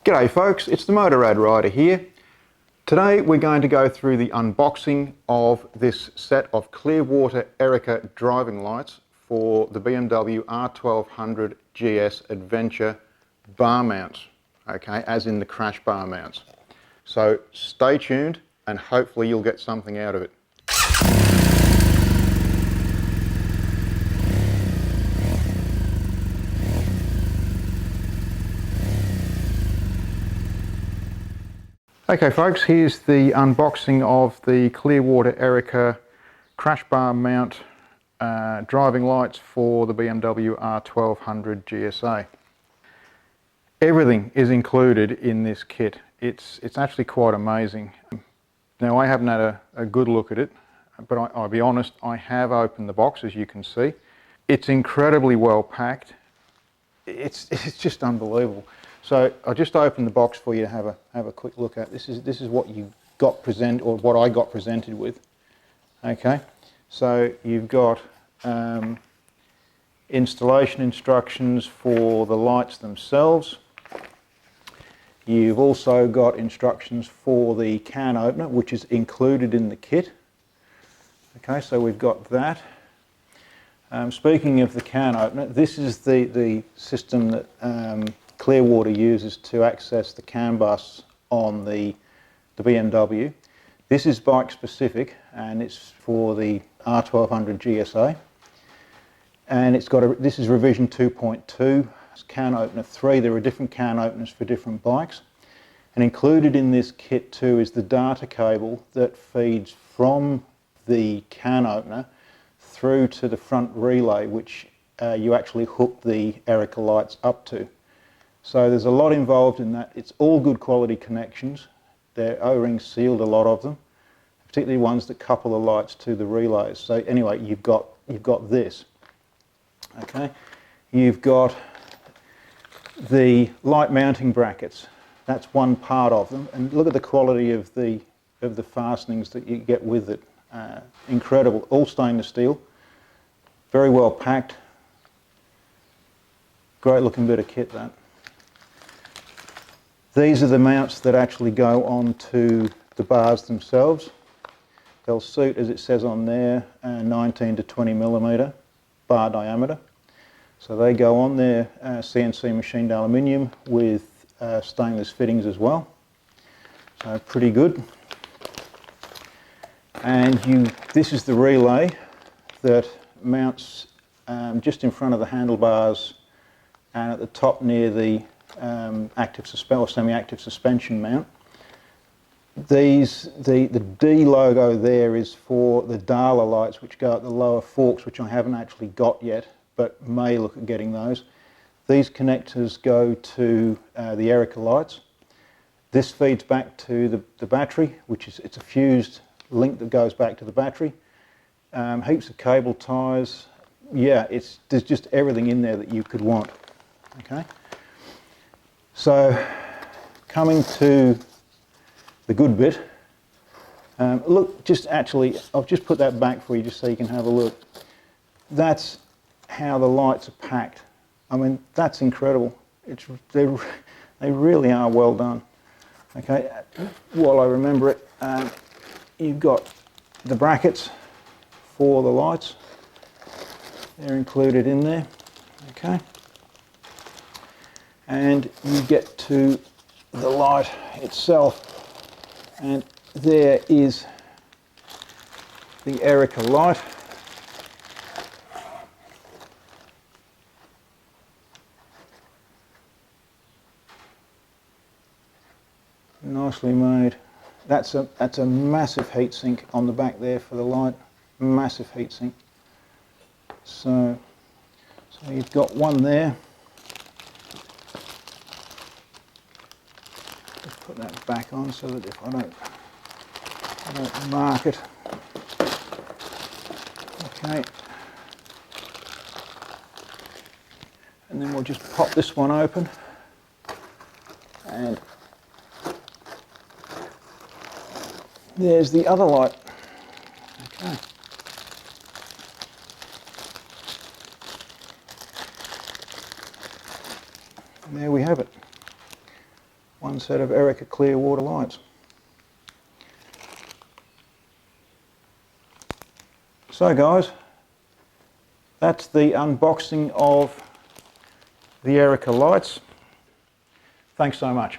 G'day folks, it's the Motorrad Rider here. Today we're going to go through the unboxing of this set of Clearwater Erica driving lights for the BMW R1200GS Adventure bar mounts, okay, as in the crash bar mounts. So stay tuned and hopefully you'll get something out of it. Okay folks, here's the unboxing of the Clearwater Erica crash bar mount driving lights for the BMW R1200GS. Everything is included in this kit. It's actually quite amazing. Now I haven't had a good look at it, but I'll be honest, I have opened the box, as you can see. It's incredibly well packed. It's just unbelievable. So I just opened the box for you to have a quick look at. This is what you got or what I got presented with. Okay, so you've got installation instructions for the lights themselves. You've also got instructions for the can opener, which is included in the kit. Okay, so we've got that. Speaking of the can opener, this is the system that Clearwater uses to access the CAN bus on the BMW. This is bike specific and it's for the R1200GS. And it's got this is revision 2.2, it's can opener 3. There are different can openers for different bikes. And included in this kit too is the data cable that feeds from the can opener through to the front relay, which you actually hook the Erica lights up to. So there's a lot involved in that. It's all good quality connections. They're O-ring sealed, a lot of them, particularly ones that couple the lights to the relays. So anyway, you've got this. Okay, you've got the light mounting brackets. That's one part of them, and look at the quality of the fastenings that you get with it. Incredible, all stainless steel, very well packed. Great looking bit of kit, that. These are the mounts that actually go onto the bars themselves. They'll suit, as it says on there, 19 to 20 millimetre bar diameter. So they go on there, CNC machined aluminium with stainless fittings as well. So pretty good. And this is the relay that mounts just in front of the handlebars and at the top near the active or semi-active suspension mount. The D logo there is for the Dala lights, which go at the lower forks, which I haven't actually got yet, but may look at getting those. These connectors go to the Erica lights. This feeds back to the battery, which is it's a fused link that goes back to the battery. Heaps of cable ties. Yeah, there's just everything in there that you could want. Okay. So, coming to the good bit, look, I've just put that back for you just so you can have a look. That's how the lights are packed. I mean, that's incredible. They really are well done. Okay, while I remember it, you've got the brackets for the lights. They're included in there. Okay. And you get to the light itself, and there is the Erica light. Nicely made. That's a massive heatsink on the back there for the light. Massive heatsink. So you've got one there. Put that back on so that if I don't mark it. Okay. And then we'll just pop this one open. And there's the other light. Okay. And there we have it. one set of Erica Clearwater lights. So guys, that's the unboxing of the Erica lights. Thanks so much.